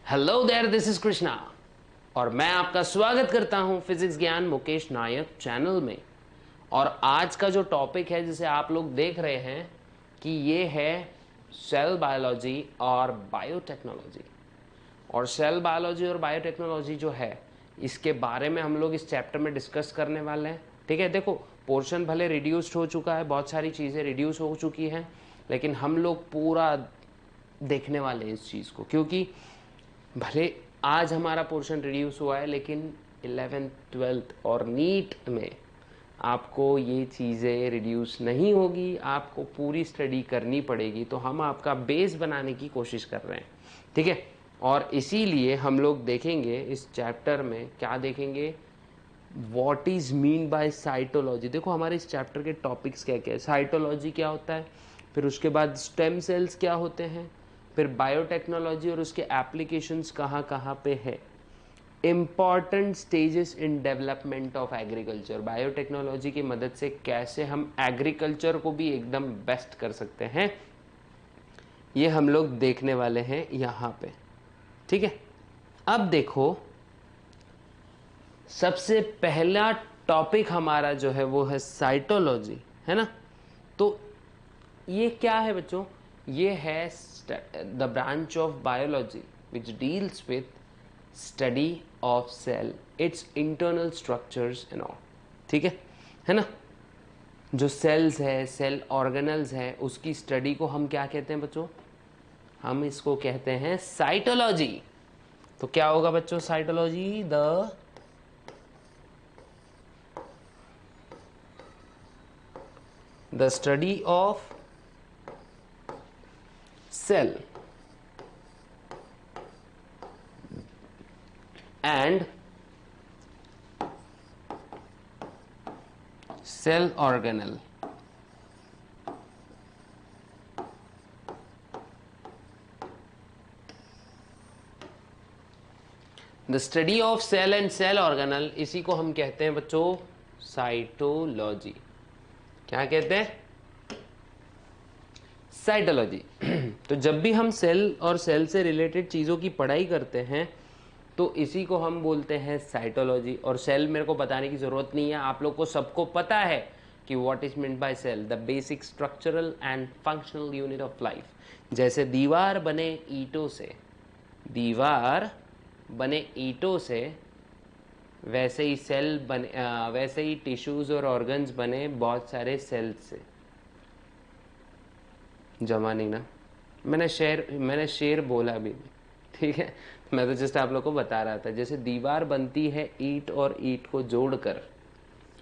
Hello there, this is Krishna और मैं आपका स्वागत करता हूं फिजिक्स ज्ञान मुकेश नायक चैनल में। और आज का जो टॉपिक है जिसे आप लोग देख रहे हैं कि ये है सेल बायोलॉजी और बायोटेक्नोलॉजी। और सेल बायोलॉजी और बायोटेक्नोलॉजी जो है इसके बारे में हम लोग इस चैप्टर में डिस्कस करने वाले हैं। ठीक है, देखो पोर्शन भले रिड्यूस्ड हो चुका है, बहुत सारी चीज़ें रिड्यूस हो चुकी हैं, लेकिन हम लोग पूरा देखने वाले हैं इस चीज़ को, क्योंकि भले आज हमारा पोर्शन रिड्यूस हुआ है लेकिन 11th 12th और नीट में आपको ये चीज़ें रिड्यूस नहीं होगी, आपको पूरी स्टडी करनी पड़ेगी। तो हम आपका बेस बनाने की कोशिश कर रहे हैं, ठीक है। और इसीलिए हम लोग देखेंगे इस चैप्टर में, क्या देखेंगे, what is mean by cytology. देखो हमारे इस चैप्टर के टॉपिक्स क्या क्या है। साइटोलॉजी क्या होता है, फिर उसके बाद स्टेम सेल्स क्या होते हैं, फिर बायोटेक्नोलॉजी और उसके एप्लीकेशंस कहाँ कहाँ पे है, important stages in development of agriculture, biotechnology की मदद से कैसे हम एग्रीकल्चर को भी एकदम बेस्ट कर सकते हैं, ये हम लोग देखने वाले हैं यहाँ पे, ठीक है। अब देखो सबसे पहला टॉपिक हमारा जो है वो है साइटोलॉजी, है ना। तो ये क्या है बच्चों, ये है the branch of biology which deals with study of cell, its internal structures and all, ठीक है ना। जो सेल्स है, सेल ऑर्गेनल्स है, उसकी स्टडी को हम क्या कहते हैं बच्चों, हम इसको कहते हैं साइटोलॉजी। तो क्या होगा बच्चों cytology, the study of cell and cell organelle. The study of cell and cell organelle, इसी को हम कहते हैं बच्चों साइटोलॉजी। क्या कहते हैं, साइटोलॉजी। तो जब भी हम सेल और सेल से रिलेटेड चीज़ों की पढ़ाई करते हैं तो इसी को हम बोलते हैं साइटोलॉजी। और सेल मेरे को बताने की ज़रूरत नहीं है, आप लोग को सबको पता है कि what is meant by cell, the basic structural and functional unit of life. जैसे दीवार बने ईंटों से, दीवार बने ईंटों से, वैसे ही सेल बने, वैसे ही टिश्यूज़ और ऑर्गन्स बने बहुत सारे सेल्स से। जमा नहीं ना, मैंने शेर बोला भी नहीं, ठीक है। मैं तो जस्ट आप लोग को बता रहा था, जैसे दीवार बनती है ईंट और ईंट को जोड़कर,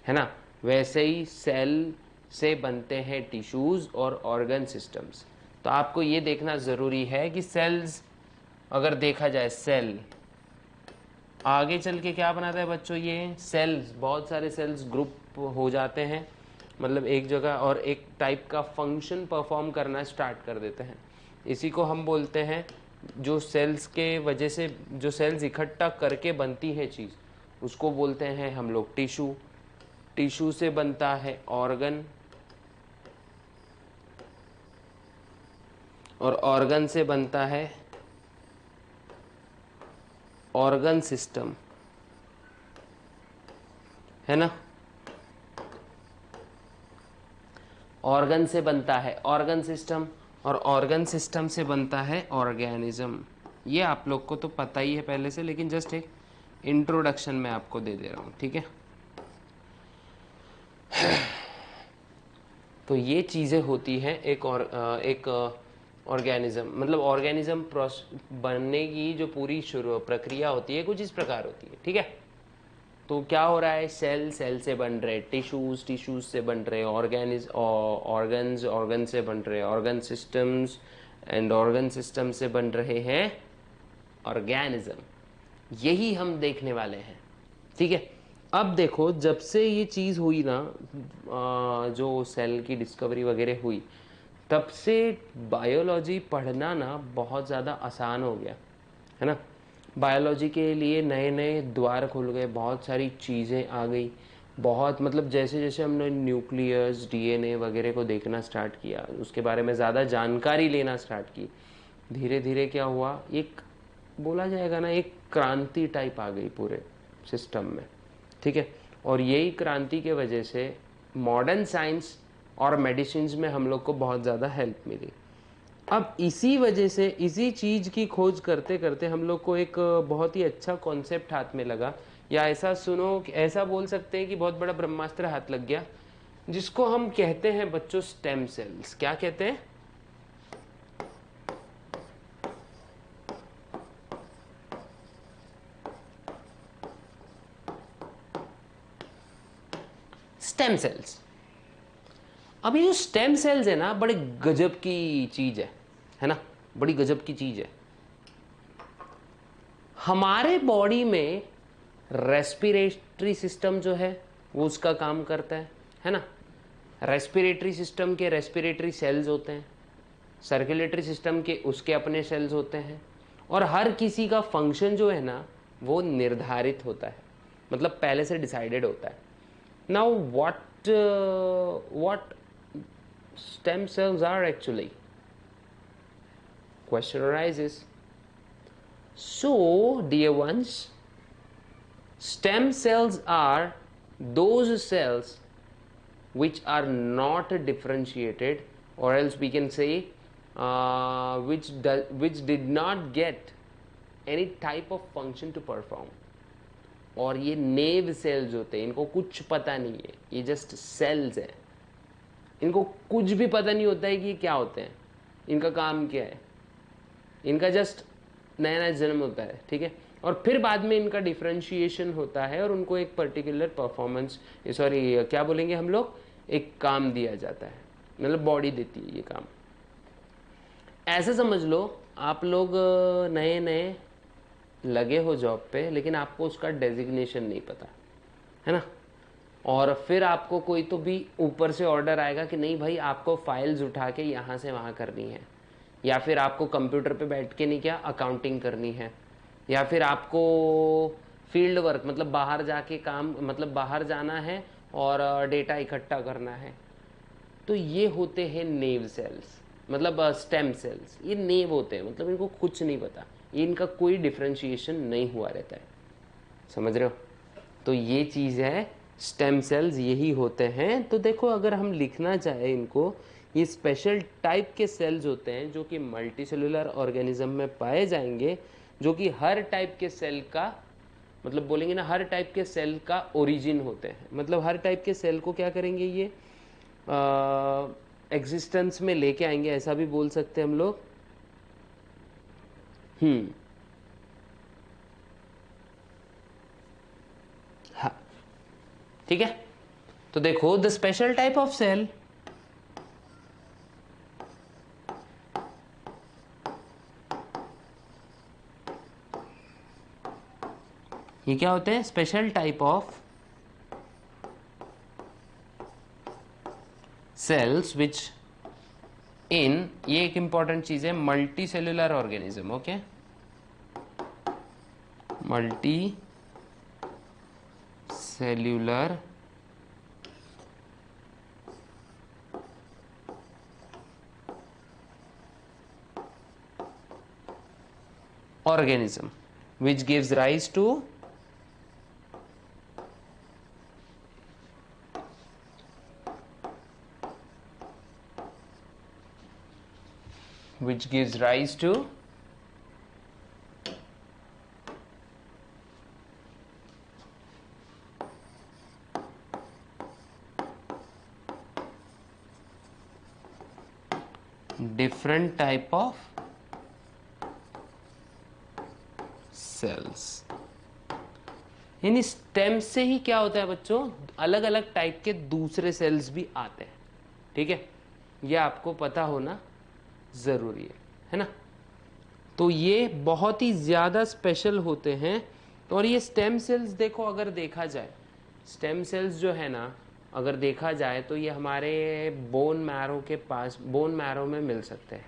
है ना, वैसे ही सेल से बनते हैं टिश्यूज और ऑर्गन सिस्टम्स। तो आपको ये देखना ज़रूरी है कि सेल्स, अगर देखा जाए सेल आगे चल के क्या बनाता है बच्चों, ये सेल्स, बहुत सारे सेल्स ग्रुप हो जाते हैं, मतलब एक जगह, और एक टाइप का फंक्शन परफॉर्म करना स्टार्ट कर देते हैं। इसी को हम बोलते हैं, जो सेल्स के वजह से जो सेल्स इकट्ठा करके बनती है चीज़, उसको बोलते हैं हम लोग टिश्यू। टिश्यू से बनता है ऑर्गन, और ऑर्गन से बनता है ऑर्गन सिस्टम, है ना। ऑर्गन से बनता है ऑर्गन सिस्टम, और ऑर्गन सिस्टम से बनता है ऑर्गेनिज्म। ये आप लोग को तो पता ही है पहले से, लेकिन जस्ट एक इंट्रोडक्शन मैं आपको दे दे रहा हूँ, ठीक है। तो ये चीज़ें होती हैं एक ऑर्गेनिज्म, मतलब ऑर्गेनिज्म बनने की जो पूरी शुरू प्रक्रिया होती है कुछ इस प्रकार होती है, ठीक है। तो क्या हो रहा है, सेल सेल से बन रहे, टिश्यूज टिश्यूज से बन रहे, ऑर्गन्स ऑर्गन से बन रहे, organ systems and organ system से बन रहे हैं ऑर्गेनिज्म। यही हम देखने वाले हैं, ठीक है। अब देखो जब से ये चीज़ हुई ना, जो सेल की डिस्कवरी वगैरह हुई, तब से बायोलॉजी पढ़ना ना बहुत ज़्यादा आसान हो गया, है ना। बायोलॉजी के लिए नए नए द्वार खुल गए, बहुत सारी चीज़ें आ गई, बहुत, मतलब जैसे जैसे हमने न्यूक्लियस, डीएनए वगैरह को देखना स्टार्ट किया, उसके बारे में ज़्यादा जानकारी लेना स्टार्ट की, धीरे धीरे क्या हुआ, एक बोला जाएगा ना, एक क्रांति टाइप आ गई पूरे सिस्टम में, ठीक है। और यही क्रांति के वजह से मॉडर्न साइंस और मेडिसिन में हम लोग को बहुत ज़्यादा हेल्प मिली। अब इसी वजह से इसी चीज़ की खोज करते करते हम लोग को एक बहुत ही अच्छा कॉन्सेप्ट हाथ में लगा, या ऐसा सुनो, ऐसा बोल सकते हैं कि बहुत बड़ा ब्रह्मास्त्र हाथ लग गया, जिसको हम कहते हैं बच्चों स्टेम सेल्स। क्या कहते हैं? Stem cells. अब ये जो स्टेम सेल्स है ना, बड़े गजब की चीज है ना, बड़ी गजब की चीज है। हमारे बॉडी में रेस्पिरेटरी सिस्टम जो है वो उसका काम करता है ना। रेस्पिरेटरी सिस्टम के रेस्पिरेटरी सेल्स होते हैं, सर्कुलेटरी सिस्टम के उसके अपने सेल्स होते हैं, और हर किसी का फंक्शन जो है ना वो निर्धारित होता है, मतलब पहले से डिसाइडेड होता है। Now what stem cells are actually? Question arises. So, dear ones, stem cells are those cells which are not differentiated, or else we can say which did not get any type of function to perform. और ये नेव sales होते हैं, इनको कुछ पता नहीं है, ये जस्ट सेल्स है, इनको कुछ भी पता नहीं होता है कि ये क्या होते हैं, इनका काम क्या है, इनका जस्ट नया नया जन्म होता है, ठीक है। और फिर बाद में इनका डिफ्रेंशिएशन होता है और उनको एक पर्टिकुलर परफॉर्मेंस, सॉरी क्या बोलेंगे हम लोग, एक काम दिया जाता है, मतलब बॉडी देती है ये काम। ऐसे समझ लो आप लोग नए नए लगे हो जॉब पे, लेकिन आपको उसका डेजिग्नेशन नहीं पता है ना, और फिर आपको कोई तो भी ऊपर से ऑर्डर आएगा कि नहीं भाई आपको फाइल्स उठा के यहाँ से वहाँ करनी है, या फिर आपको कंप्यूटर पे बैठ के नहीं क्या अकाउंटिंग करनी है, या फिर आपको फील्ड वर्क मतलब बाहर जाके काम, मतलब बाहर जाना है और डेटा इकट्ठा करना है। तो ये होते हैं नेव सेल्स, मतलब स्टेम सेल्स। ये नेव होते हैं, मतलब इनको कुछ नहीं पता, ये इनका कोई डिफ्रेंशिएशन नहीं हुआ रहता है, समझ रहे हो। तो ये चीज़ है, स्टेम सेल्स यही होते हैं। तो देखो अगर हम लिखना चाहे इनको, ये स्पेशल टाइप के सेल्स होते हैं जो कि मल्टी सेलुलर ऑर्गेनिज्म में पाए जाएंगे, जो कि हर टाइप के सेल का, मतलब बोलेंगे ना हर टाइप के सेल का ओरिजिन होते हैं, मतलब हर टाइप के सेल को क्या करेंगे ये एग्जिस्टेंस में लेके आएंगे, ऐसा भी बोल सकते हैं हम लोग। हाँ ठीक है। तो देखो the special type of cell, ये क्या होते हैं, special type of cells which in, ये एक इंपॉर्टेंट चीज है, multi cellular organism, okay, multi cellular organism which gives rise to different type of cells. यानी स्टेम से ही क्या होता है बच्चों, अलग अलग टाइप के दूसरे सेल्स भी आते हैं, ठीक है, ये आपको पता होना जरूरी है ना। तो ये बहुत ही ज्यादा स्पेशल होते हैं। और ये स्टेम सेल्स देखो, अगर देखा जाए स्टेम सेल्स जो है ना, अगर देखा जाए तो ये हमारे बोन मैरो के पास, बोन मैरो में मिल सकते हैं,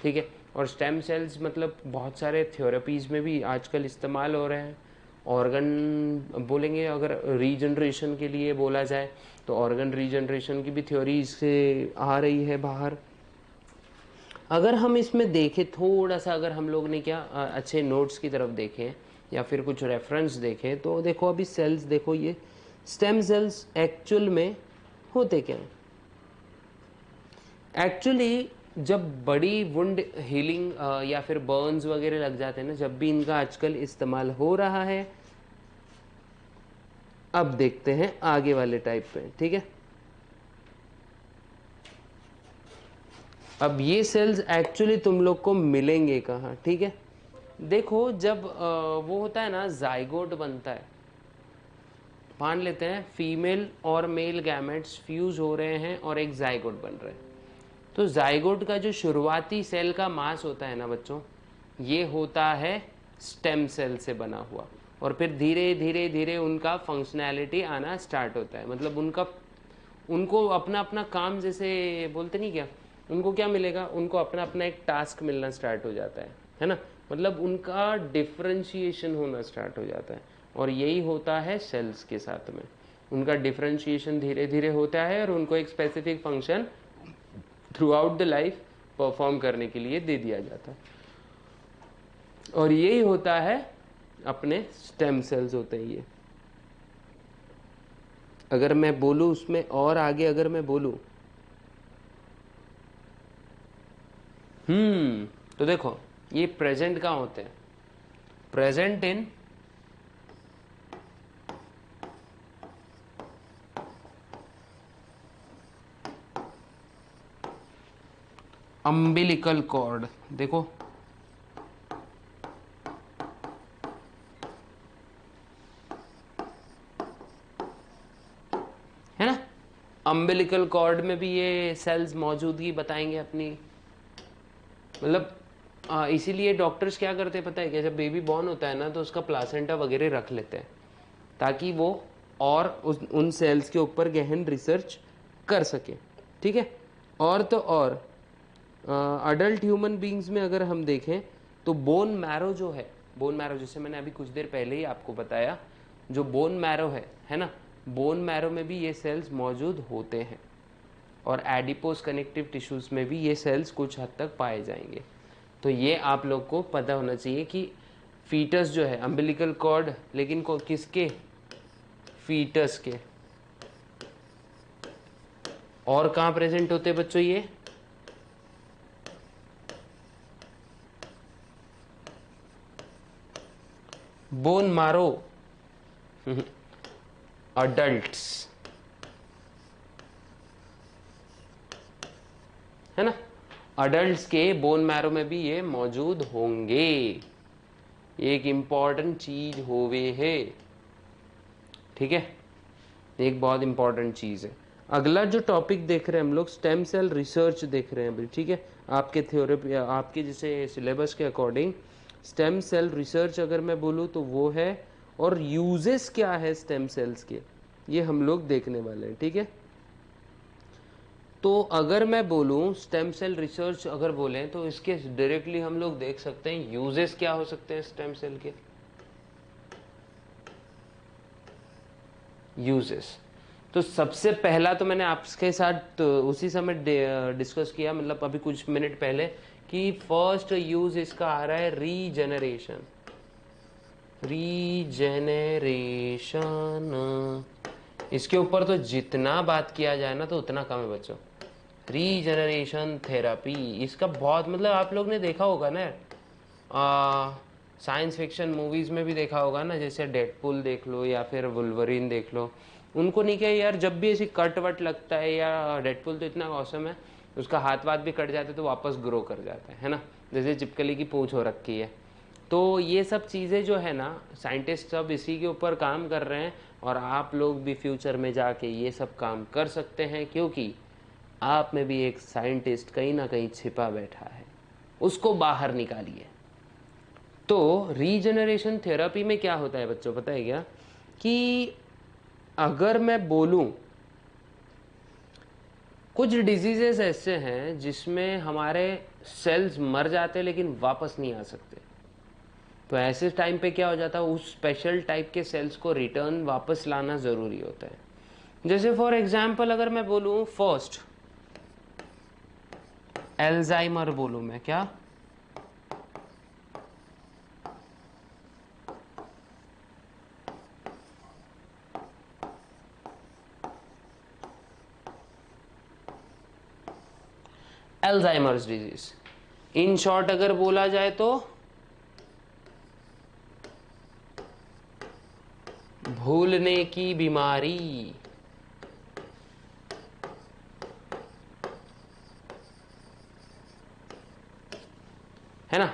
ठीक है। और स्टेम सेल्स मतलब बहुत सारे थेरेपीज़ में भी आजकल इस्तेमाल हो रहे हैं। ऑर्गन बोलेंगे, अगर रीजनरेशन के लिए बोला जाए तो ऑर्गन रीजनरेशन की भी थ्योरी इससे आ रही है बाहर। अगर हम इसमें देखें थोड़ा सा, अगर हम लोग ने क्या अच्छे नोट्स की तरफ देखें या फिर कुछ रेफरेंस देखें, तो देखो अभी सेल्स, देखो ये स्टेम सेल्स एक्चुअल में होते क्या हैं। एक्चुअली जब बड़ी वुंड हीलिंग या फिर बर्न्स वगैरह लग जाते हैं ना, जब भी इनका आजकल इस्तेमाल हो रहा है, अब देखते हैं आगे वाले टाइप पे, ठीक है। अब ये सेल्स एक्चुअली तुम लोग को मिलेंगे कहाँ, ठीक है। देखो जब वो होता है ना, जाइगोट बनता है, मान लेते हैं फीमेल और मेल गैमेट्स फ्यूज हो रहे हैं और एक जाइगोट बन रहे हैं, तो जाइगोट का जो शुरुआती सेल का मास होता है ना बच्चों, ये होता है स्टेम सेल से बना हुआ, और फिर धीरे धीरे धीरे उनका फंक्शनैलिटी आना स्टार्ट होता है। मतलब उनको अपना अपना काम, जैसे बोलते नहीं क्या, उनको क्या मिलेगा, उनको अपना अपना एक टास्क मिलना स्टार्ट हो जाता है ना। मतलब उनका डिफ्रेंशिएशन होना स्टार्ट हो जाता है, और यही होता है सेल्स के साथ में। उनका डिफ्रेंशिएशन धीरे धीरे होता है और उनको एक specific function through out the life perform करने के लिए दे दिया जाता है, और यही होता है अपने स्टेम सेल्स होते हैं ये। अगर मैं बोलूं उसमें और आगे, अगर मैं बोलूं, तो देखो ये प्रेजेंट कहाँ होते हैं, प्रेजेंट इन अम्बिलिकल कॉर्ड। देखो है ना, अम्बिलिकल कॉर्ड में भी ये सेल्स मौजूदगी बताएंगे अपनी। मतलब इसीलिए डॉक्टर्स क्या करते हैं पता है क्या, जब बेबी बॉर्न होता है ना, तो उसका प्लासेंटा वगैरह रख लेते हैं ताकि वो और उन सेल्स के ऊपर गहन रिसर्च कर सके, ठीक है। और तो और अडल्ट ह्यूमन बींग्स में अगर हम देखें तो बोन मैरो जो है, बोन मैरो जैसे मैंने अभी कुछ देर पहले ही आपको बताया, जो बोन मैरो है ना, बोन मैरो में भी ये सेल्स मौजूद होते हैं, और एडिपोस कनेक्टिव टिश्यूज में भी ये सेल्स कुछ हद तक पाए जाएंगे। तो ये आप लोग को पता होना चाहिए कि फीटस जो है, अम्बिलिकल कॉर्ड, लेकिन किसके, फीटस के। और कहाँ प्रेजेंट होते हैं बच्चों ये, बोन मारो अडल्ट्स, है ना, अडल्ट्स के बोन मैरो में भी ये मौजूद होंगे। ये एक इंपॉर्टेंट चीज होवे है, ठीक है, एक बहुत इंपॉर्टेंट चीज है। अगला जो टॉपिक देख रहे हैं हम लोग, स्टेम सेल रिसर्च देख रहे हैं अभी, ठीक है। आपके थ्योरी, आपके जैसे सिलेबस के अकॉर्डिंग स्टेम सेल रिसर्च अगर मैं बोलूँ तो वो है, और यूजेस क्या है स्टेम सेल्स के, ये हम लोग देखने वाले हैं, ठीक है। तो अगर मैं बोलूं स्टेम सेल रिसर्च अगर बोलें, तो इसके डायरेक्टली हम लोग देख सकते हैं यूजेस क्या हो सकते हैं स्टेम सेल के। यूजेस, तो सबसे पहला तो मैंने आपके साथ तो उसी समय डिस्कस किया, मतलब अभी कुछ मिनट पहले, कि फर्स्ट यूज इसका आ रहा है रीजेनरेशन। रीजेनरेशन, इसके ऊपर तो जितना बात किया जाए ना तो उतना कम है बच्चों। रीजेनरेशन थेरापी, इसका बहुत, मतलब आप लोग ने देखा होगा ना, साइंस फिक्शन मूवीज में भी देखा होगा ना, जैसे डेडपुल देख लो या फिर वुल्वरीन देख लो। उनको नहीं क्या यार, जब भी ऐसी कट वट लगता है, या डेडपुल तो इतना औसम है, उसका हाथ वाथ भी कट जाते तो वापस ग्रो कर जाता है ना, जैसे चिपकली की पूंछ हो रखी है। तो ये सब चीज़ें जो है ना, साइंटिस्ट सब इसी के ऊपर काम कर रहे हैं, और आप लोग भी फ्यूचर में जाके ये सब काम कर सकते हैं, क्योंकि आप में भी एक साइंटिस्ट कहीं ना कहीं छिपा बैठा है, उसको बाहर निकालिए। तो रीजनरेशन थेरेपी में क्या होता है बच्चों, पता है क्या, कि अगर मैं बोलूं, कुछ डिजीजेस ऐसे हैं जिसमें हमारे सेल्स मर जाते हैं लेकिन वापस नहीं आ सकते, तो ऐसे टाइम पे क्या हो जाता है, उस स्पेशल टाइप के सेल्स को रिटर्न वापस लाना ज़रूरी होता है। जैसे फॉर एग्जांपल अगर मैं बोलूँ, फर्स्ट एल्जाइमर बोलूं मैं क्या? Alzheimer's disease. इन शॉर्ट अगर बोला जाए तो भूलने की बीमारी, है ना।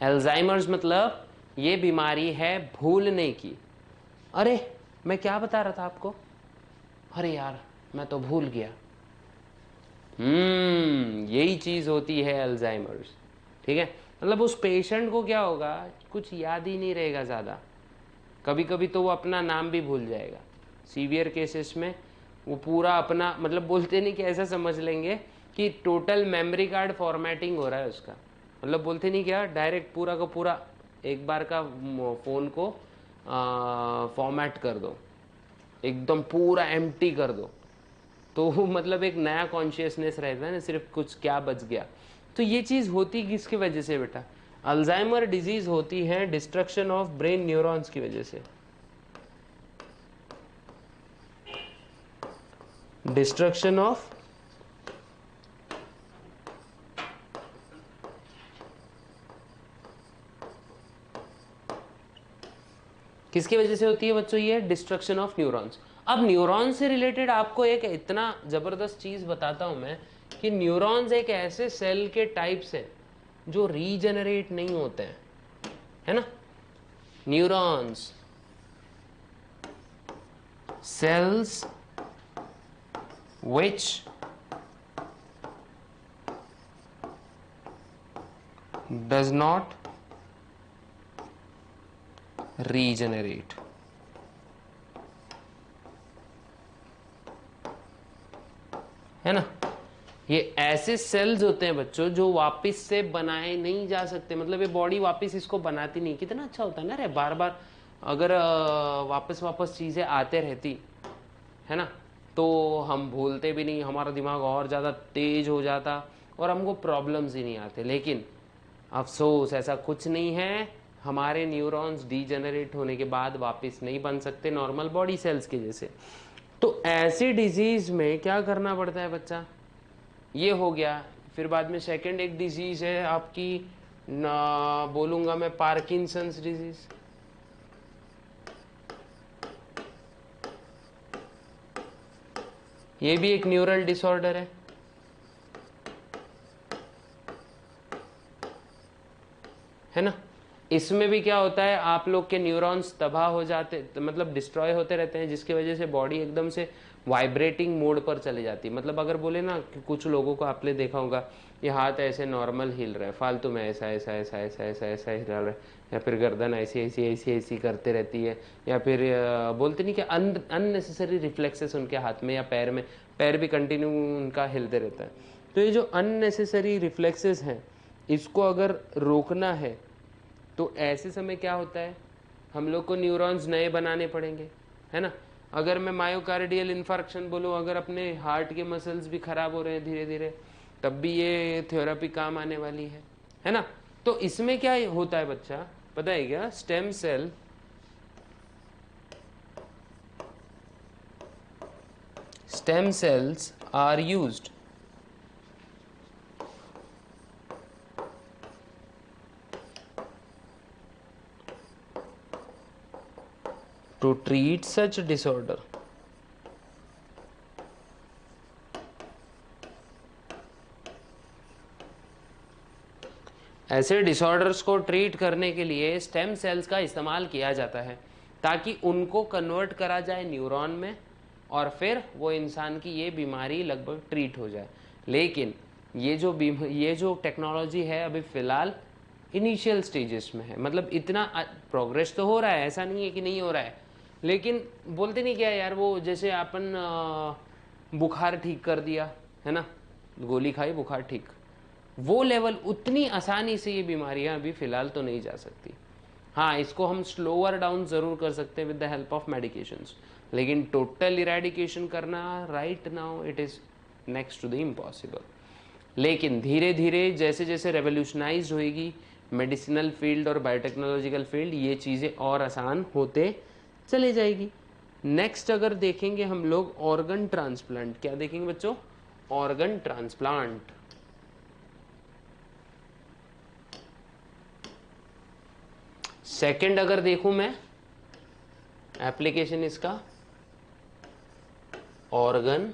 एल्जाइमर्स मतलब ये बीमारी है भूलने की। अरे मैं क्या बता रहा था आपको, अरे यार मैं तो भूल गया। यही चीज होती है अल्जाइमर्स। ठीक है, मतलब उस पेशेंट को क्या होगा, कुछ याद ही नहीं रहेगा ज़्यादा। कभी कभी तो वो अपना नाम भी भूल जाएगा। सीवियर केसेस में वो पूरा अपना, मतलब बोलते नहीं कि ऐसा समझ लेंगे कि टोटल मेमोरी कार्ड फॉर्मेटिंग हो रहा है उसका। मतलब बोलते नहीं क्या, डायरेक्ट पूरा का पूरा एक बार का फ़ोन को फॉर्मेट कर दो, एकदम पूरा एम्प्टी कर दो, तो मतलब एक नया कॉन्शियसनेस रहता है ना, सिर्फ कुछ क्या बच गया। तो ये चीज़ होती किसकी वजह से बेटा? अल्जाइमर डिजीज होती है डिस्ट्रक्शन ऑफ ब्रेन न्यूरॉन्स की वजह से। डिस्ट्रक्शन ऑफ किसकी वजह से होती है बच्चों? ये डिस्ट्रक्शन ऑफ न्यूरॉन्स। अब न्यूरॉन्स से रिलेटेड आपको एक इतना जबरदस्त चीज बताता हूं मैं कि न्यूरॉन्स एक ऐसे सेल के टाइप्स हैं जो रीजनरेट नहीं होते हैं, है ना। Neurons cells which does not regenerate। है ना, ये ऐसे सेल्स होते हैं बच्चों जो वापस से बनाए नहीं जा सकते। मतलब ये बॉडी वापस इसको बनाती नहीं। कितना अच्छा होता है ना रे, बार बार अगर वापस वापस चीज़ें आते रहती, है ना, तो हम भूलते भी नहीं, हमारा दिमाग और ज़्यादा तेज हो जाता और हमको प्रॉब्लम्स ही नहीं आते। लेकिन अफसोस ऐसा कुछ नहीं है, हमारे न्यूरॉन्स डीजेनरेट होने के बाद वापस नहीं बन सकते नॉर्मल बॉडी सेल्स की जैसे। तो ऐसी डिजीज में क्या करना पड़ता है बच्चा? ये हो गया। फिर बाद में सेकंड एक डिजीज है आपकी, ना बोलूंगा मैं, पार्किंसंस डिजीज। ये भी एक न्यूरल डिसऑर्डर है ना। इसमें भी क्या होता है, आप लोग के न्यूरॉन्स तबाह हो जाते, मतलब डिस्ट्रॉय होते रहते हैं, जिसकी वजह से बॉडी एकदम से वाइब्रेटिंग मोड पर चली जाती है। मतलब अगर बोले ना कि कुछ लोगों को आपने देखा होगा, ये हाथ ऐसे नॉर्मल हिल रहा है, फालतू में ऐसा ऐसा ऐसा ऐसा ऐसा ऐसा हिल रहा है, या फिर गर्दन ऐसी ऐसी ऐसी ऐसी करते रहती है, या फिर बोलते नहीं कि अननेसेसरी रिफ्लेक्सेस उनके हाथ में या पैर में, पैर भी कंटिन्यू उनका हिलते रहता है। तो ये जो अननेसेसरी रिफ्लेक्सेस हैं, इसको अगर रोकना है तो ऐसे समय क्या होता है, हम लोग को न्यूरॉन्स नए बनाने पड़ेंगे, है ना। अगर मैं मायोकार्डियल इन्फार्क्शन बोलूँ, अगर अपने हार्ट के मसल्स भी खराब हो रहे हैं धीरे धीरे, तब भी ये थेरेपी काम आने वाली है ना। तो इसमें क्या होता है बच्चा, पता है क्या? Stem cells are used to treat such disorder। ऐसे डिसऑर्डर्स को ट्रीट करने के लिए स्टेम सेल्स का इस्तेमाल किया जाता है, ताकि उनको कन्वर्ट करा जाए न्यूरॉन में और फिर वो इंसान की ये बीमारी लगभग ट्रीट हो जाए। लेकिन ये जो टेक्नोलॉजी है अभी फ़िलहाल इनिशियल स्टेजेस में है। मतलब इतना प्रोग्रेस तो हो रहा है, ऐसा नहीं है कि नहीं हो रहा है, लेकिन बोलते नहीं क्या यार, वो जैसे अपन बुखार ठीक कर दिया, है ना, गोली खाई बुखार ठीक, वो लेवल उतनी आसानी से ये बीमारियां अभी फ़िलहाल तो नहीं जा सकती। हाँ, इसको हम स्लोअर डाउन ज़रूर कर सकते हैं with the help of medications, लेकिन टोटल इरेडिकेशन करना right now it is next to the impossible. लेकिन धीरे धीरे जैसे जैसे रेवोल्यूशनाइज होएगी मेडिसिनल फील्ड और बायोटेक्नोलॉजिकल फील्ड, ये चीज़ें और आसान होते चले जाएगी। नेक्स्ट अगर देखेंगे हम लोग ऑर्गन ट्रांसप्लांट, क्या देखेंगे बच्चों? Organ transplant. सेकंड अगर देखूं मैं एप्लीकेशन इसका, ऑर्गन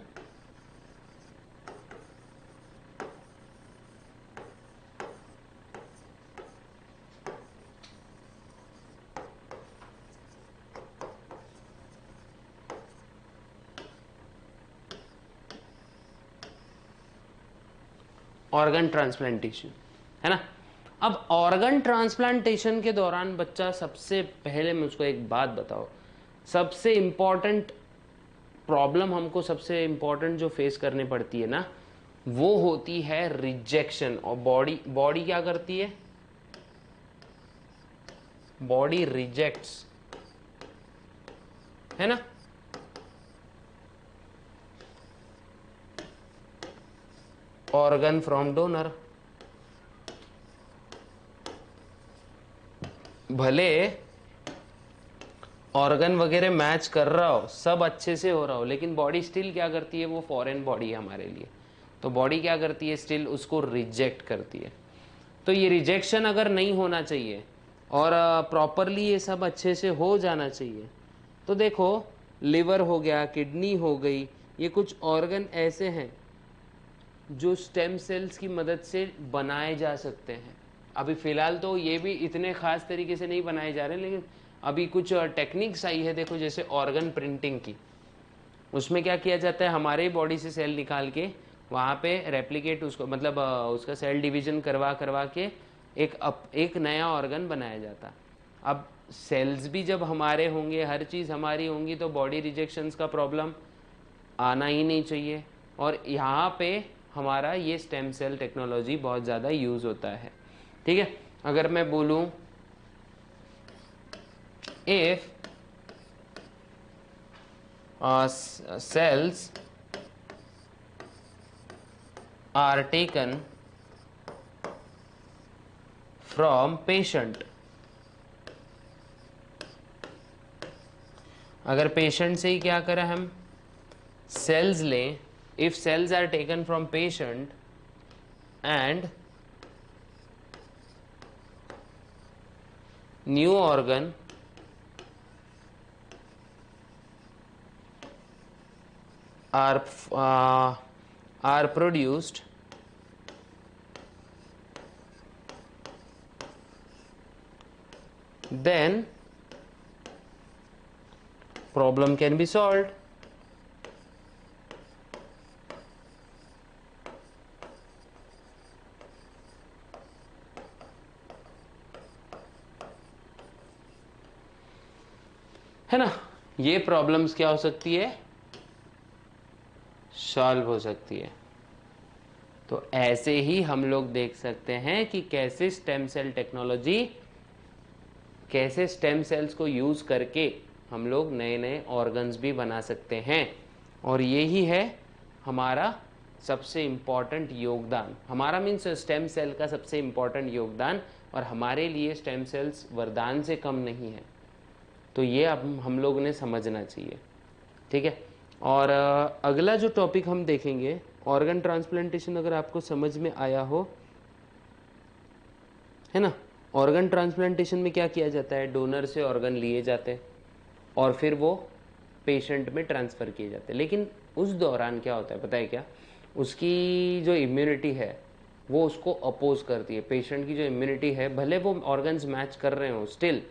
ऑर्गन ट्रांसप्लांटेशन, है ना। अब ऑर्गन ट्रांसप्लांटेशन के दौरान बच्चा, सबसे पहले मुझको एक बात बताओ, सबसे इंपॉर्टेंट प्रॉब्लम हमको, सबसे इंपॉर्टेंट जो फेस करनी पड़ती है ना, वो होती है रिजेक्शन। और बॉडी क्या करती है? बॉडी रिजेक्ट्स, है ना। Organ from donor. भले ऑर्गन वगैरह मैच कर रहा हो, सब अच्छे से हो रहा हो, लेकिन बॉडी स्टिल क्या करती है? वो फॉरेन बॉडी है हमारे लिए, तो बॉडी क्या करती है? स्टिल उसको रिजेक्ट करती है। तो ये रिजेक्शन अगर नहीं होना चाहिए और प्रॉपरली ये सब अच्छे से हो जाना चाहिए, तो देखो लिवर हो गया, किडनी हो गई, ये कुछ ऑर्गन ऐसे हैं जो स्टेम सेल्स की मदद से बनाए जा सकते हैं। अभी फ़िलहाल तो ये भी इतने ख़ास तरीके से नहीं बनाए जा रहे, लेकिन अभी कुछ टेक्निक्स आई है, देखो जैसे ऑर्गन प्रिंटिंग की। उसमें क्या किया जाता है? हमारे बॉडी से सेल निकाल के वहाँ पे रेप्लिकेट उसको, मतलब उसका सेल डिवीजन करवा करवा के एक नया ऑर्गन बनाया जाता। अब सेल्स भी जब हमारे होंगे, हर चीज़ हमारी होंगी, तो बॉडी रिजेक्शंस का प्रॉब्लम आना ही नहीं चाहिए। और यहाँ पे हमारा ये स्टेम सेल टेक्नोलॉजी बहुत ज़्यादा यूज़ होता है, ठीक है। अगर मैं बोलूँ if cells are taken from patient, अगर पेशेंट से ही क्या करें हम, सेल्स लें, if cells are taken from patient and new organ are produced, then problem can be solved. है ना, ये प्रॉब्लम्स क्या हो सकती है? सॉल्व हो सकती है। तो ऐसे ही हम लोग देख सकते हैं कि कैसे स्टेम सेल टेक्नोलॉजी, कैसे स्टेम सेल्स को यूज करके हम लोग नए नए ऑर्गन्स भी बना सकते हैं। और यही है हमारा सबसे इम्पॉर्टेंट योगदान, हमारा मीन्स स्टेम सेल का सबसे इम्पॉर्टेंट योगदान। और हमारे लिए स्टेम सेल्स वरदान से कम नहीं है, तो ये अब हम लोग ने समझना चाहिए, ठीक है। और अगला जो टॉपिक हम देखेंगे, ऑर्गन ट्रांसप्लांटेशन, अगर आपको समझ में आया हो, है ना। ऑर्गन ट्रांसप्लांटेशन में क्या किया जाता है? डोनर से ऑर्गन लिए जाते हैं और फिर वो पेशेंट में ट्रांसफ़र किए जाते हैं। लेकिन उस दौरान क्या होता है पता है क्या? उसकी जो इम्यूनिटी है वो उसको अपोज करती है। पेशेंट की जो इम्यूनिटी है, भले वो ऑर्गन्स मैच कर रहे हो, स्टिल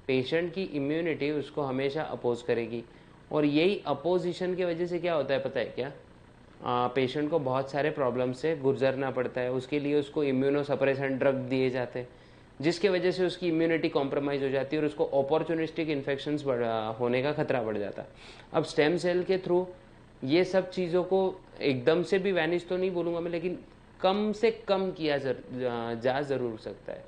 पेशेंट की इम्यूनिटी उसको हमेशा अपोज करेगी। और यही अपोजिशन की वजह से क्या होता है पता है क्या? पेशेंट को बहुत सारे प्रॉब्लम से गुजरना पड़ता है। उसके लिए उसको इम्यूनोसप्रेसेंट ड्रग दिए जाते हैं, जिसके वजह से उसकी इम्यूनिटी कॉम्प्रोमाइज़ हो जाती है और उसको अपॉर्चुनिस्टिक इन्फेक्शंस होने का खतरा बढ़ जाता है। अब स्टेम सेल के थ्रू ये सब चीज़ों को एकदम से भी वैनिश तो नहीं बोलूँगा मैं, लेकिन कम से कम किया जा ज़रूर सकता है।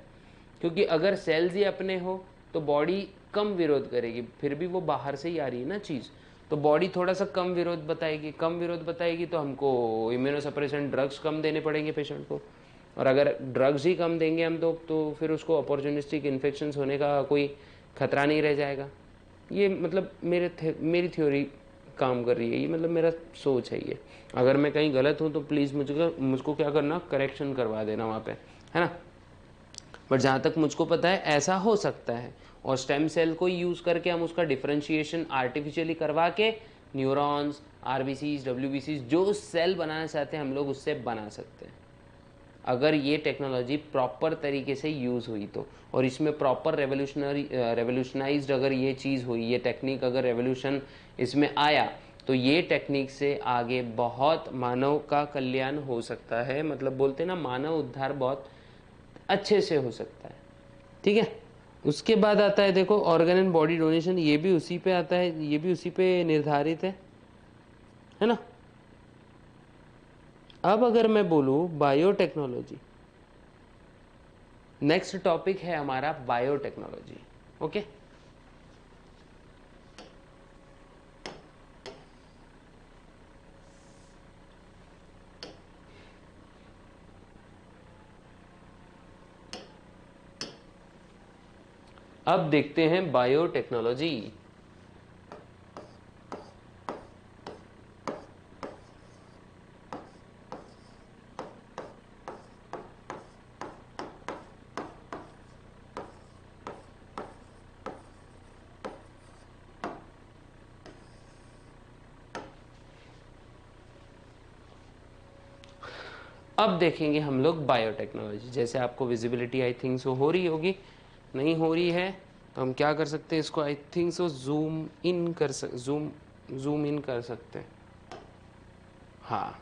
क्योंकि अगर सेल्स ही अपने हो तो बॉडी कम विरोध करेगी, फिर भी वो बाहर से ही आ रही है ना चीज़, तो बॉडी थोड़ा सा कम विरोध बताएगी, कम विरोध बताएगी तो हमको इम्यूनोसप्रेसेंट ड्रग्स कम देने पड़ेंगे पेशेंट को, और अगर ड्रग्स ही कम देंगे हम तो फिर उसको अपॉर्चुनिस्टिक इन्फेक्शंस होने का कोई खतरा नहीं रह जाएगा। ये मतलब मेरी थ्योरी काम कर रही है, ये मतलब मेरा सोच है ये। अगर मैं कहीं गलत हूँ तो प्लीज़ मुझको क्या करना, करेक्शन करवा देना वहाँ पे, है ना। बट जहाँ तक मुझको पता है ऐसा हो सकता है, और स्टेम सेल को यूज़ करके हम उसका डिफरेंशिएशन आर्टिफिशियली करवा के न्यूरॉन्स, आरबीसीज, डब्ल्यूबीसीज जो सेल बनाना चाहते हैं हम लोग उससे बना सकते हैं, अगर ये टेक्नोलॉजी प्रॉपर तरीके से यूज़ हुई तो। और इसमें प्रॉपर रेवोल्यूशनाइज्ड अगर ये चीज़ हुई, ये टेक्निक अगर रेवोल्यूशन इसमें आया, तो ये टेक्निक से आगे बहुत मानव का कल्याण हो सकता है, मतलब बोलते हैं ना मानव उद्धार बहुत अच्छे से हो सकता है, ठीक है। उसके बाद आता है देखो ऑर्गन एंड बॉडी डोनेशन, ये भी उसी पे आता है, ये भी उसी पे निर्धारित है ना। अब अगर मैं बोलूँ बायोटेक्नोलॉजी, नेक्स्ट टॉपिक है हमारा बायोटेक्नोलॉजी, ओके। अब देखते हैं बायोटेक्नोलॉजी। अब देखेंगे हम लोग बायोटेक्नोलॉजी। जैसे आपको विजिबिलिटी आई थिंक सो हो रही होगी, नहीं हो रही है तो हम क्या कर सकते हैं, इसको I think so zoom in कर सकते हैं, हाँ।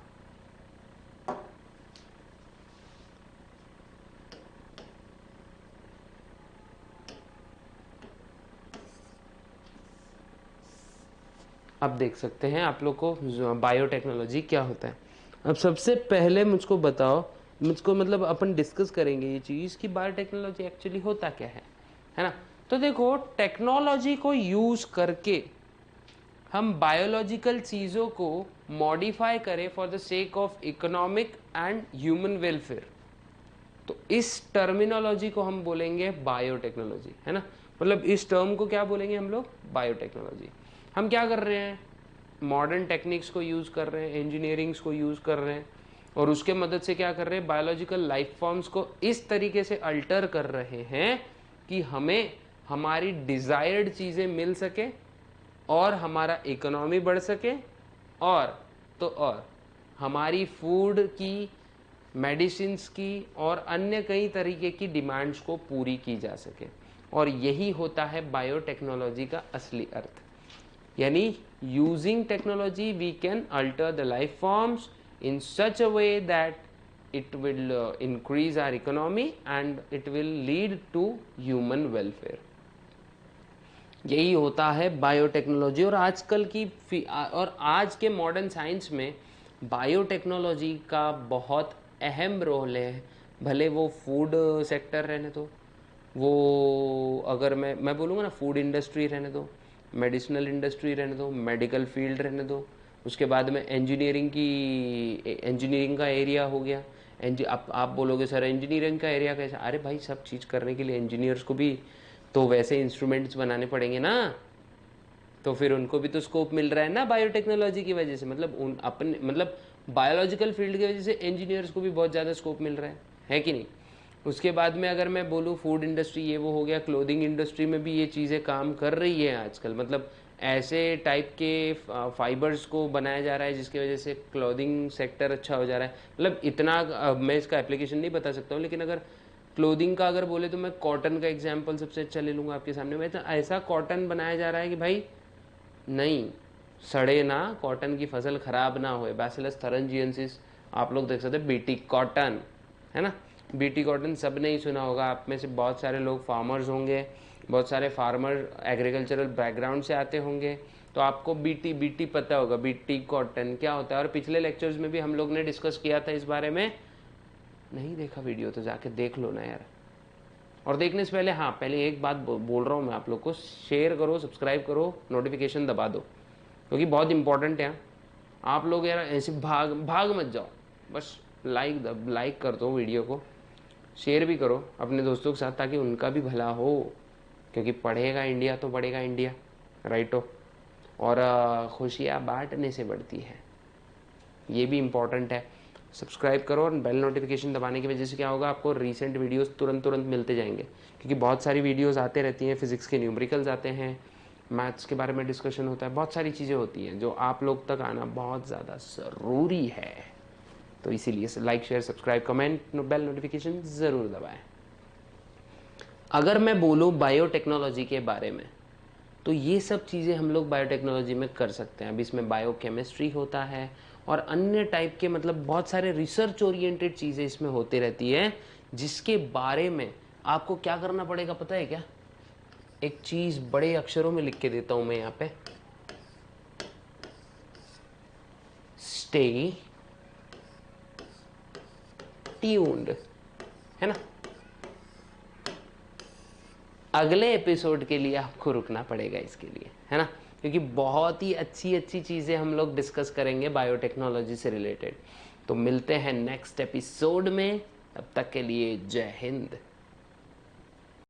अब देख सकते हैं आप लोग को बायोटेक्नोलॉजी क्या होता है। अब सबसे पहले मुझको बताओ, मुझको मतलब अपन डिस्कस करेंगे ये चीज़ कि बायोटेक्नोलॉजी एक्चुअली होता क्या है ना। तो देखो टेक्नोलॉजी को यूज़ करके हम बायोलॉजिकल चीज़ों को मॉडिफाई करें for the sake of economic and human welfare, तो इस टर्मिनोलॉजी को हम बोलेंगे बायोटेक्नोलॉजी, है ना। मतलब इस टर्म को क्या बोलेंगे हम लोग, बायोटेक्नोलॉजी। हम क्या कर रहे हैं, मॉडर्न टेक्निक्स को यूज़ कर रहे हैं, इंजीनियरिंग्स को यूज़ कर रहे हैं, और उसके मदद से क्या कर रहे हैं, बायोलॉजिकल लाइफ फॉर्म्स को इस तरीके से अल्टर कर रहे हैं कि हमें हमारी डिज़ायर्ड चीज़ें मिल सके और हमारा इकोनॉमी बढ़ सके, और हमारी फूड की, मेडिसिन्स की और अन्य कई तरीके की डिमांड्स को पूरी की जा सके। और यही होता है बायोटेक्नोलॉजी का असली अर्थ, यानी using technology we can alter the life forms in such a way that it will increase our economy and it will lead to human welfare। यही होता है बायोटेक्नोलॉजी। और आजकल की और आज के मॉडर्न साइंस में बायोटेक्नोलॉजी का बहुत अहम रोल है। भले वो फूड सेक्टर रहने दो, वो अगर मैं बोलूँगा ना, फूड इंडस्ट्री रहने दो, मेडिसिनल इंडस्ट्री रहने दो, मेडिकल फील्ड रहने दो, उसके बाद में इंजीनियरिंग का एरिया हो गया। आप बोलोगे सर इंजीनियरिंग का एरिया कैसा, अरे भाई सब चीज़ करने के लिए इंजीनियर्स को भी तो वैसे इंस्ट्रूमेंट्स बनाने पड़ेंगे ना, तो फिर उनको भी तो स्कोप मिल रहा है ना बायोटेक्नोलॉजी की वजह से। मतलब उन अपने मतलब बायोलॉजिकल फील्ड की वजह से इंजीनियर्स को भी बहुत ज़्यादा स्कोप मिल रहा है कि नहीं। उसके बाद में अगर मैं बोलूँ फूड इंडस्ट्री, ये वो हो गया, क्लोथिंग इंडस्ट्री में भी ये चीज़ें काम कर रही है आजकल। मतलब ऐसे टाइप के फाइबर्स को बनाया जा रहा है जिसकी वजह से क्लोथिंग सेक्टर अच्छा हो जा रहा है। मतलब इतना मैं इसका एप्लीकेशन नहीं बता सकता हूँ, लेकिन अगर क्लोथिंग का अगर बोले तो मैं कॉटन का एग्जाम्पल सबसे अच्छा ले लूँगा आपके सामने में। तो ऐसा कॉटन बनाया जा रहा है कि भाई नहीं सड़े ना, कॉटन की फसल खराब ना हो। बैसिलस थरंजिएंसिस आप लोग देख सकते हैं, बीटी कॉटन, है ना। बीटी कॉटन सब ने ही सुना होगा, आप में से बहुत सारे लोग फार्मर्स होंगे, बहुत सारे फार्मर एग्रीकल्चरल बैकग्राउंड से आते होंगे, तो आपको बीटी पता होगा, बीटी कॉटन क्या होता है। और पिछले लेक्चर्स में भी हम लोग ने डिस्कस किया था इस बारे में, नहीं देखा वीडियो तो जाके देख लो ना यार। और देखने से पहले पहले एक बात बोल रहा हूँ मैं आप लोग को, शेयर करो, सब्सक्राइब करो, नोटिफिकेशन दबा दो, क्योंकि बहुत इंपॉर्टेंट है। आप लोग यार ऐसे भाग भाग मत जाओ, बस लाइक कर दो वीडियो को, शेयर भी करो अपने दोस्तों के साथ ताकि उनका भी भला हो, क्योंकि पढ़ेगा इंडिया तो बढ़ेगा इंडिया, राइट हो। और खुशियाँ बांटने से बढ़ती है, ये भी इम्पॉर्टेंट है। सब्सक्राइब करो और बेल नोटिफिकेशन दबाने की वजह से क्या होगा, आपको रीसेंट वीडियोस तुरंत मिलते जाएंगे, क्योंकि बहुत सारी वीडियोस आते रहती हैं, फिजिक्स के न्यूमेरिकल्स आते हैं, मैथ्स के बारे में डिस्कशन होता है, बहुत सारी चीज़ें होती हैं जो आप लोग तक आना बहुत ज़्यादा ज़रूरी है। तो इसीलिए like share subscribe comment bell notification ज़रूर दबाएं। अगर मैं बोलूँ बायोटेक्नोलॉजी के बारे में, तो ये सब चीज़ें हम लोग बायोटेक्नोलॉजी में कर सकते हैं। अब इसमें बायोकेमिस्ट्री होता है और अन्य टाइप के मतलब बहुत सारे रिसर्च ओरिएंटेड चीज़ें इसमें होती रहती है, जिसके बारे में आपको क्या करना पड़ेगा पता है क्या? एक चीज़ बड़े अक्षरों में लिख के देता हूं मैं यहाँ पे, स्टे ट्यून्ड, है ना। अगले एपिसोड के लिए आपको रुकना पड़ेगा इसके लिए, है ना, क्योंकि बहुत ही अच्छी अच्छी चीज़ें हम लोग डिस्कस करेंगे बायोटेक्नोलॉजी से रिलेटेड। तो मिलते हैं नेक्स्ट एपिसोड में, तब तक के लिए जय हिंद।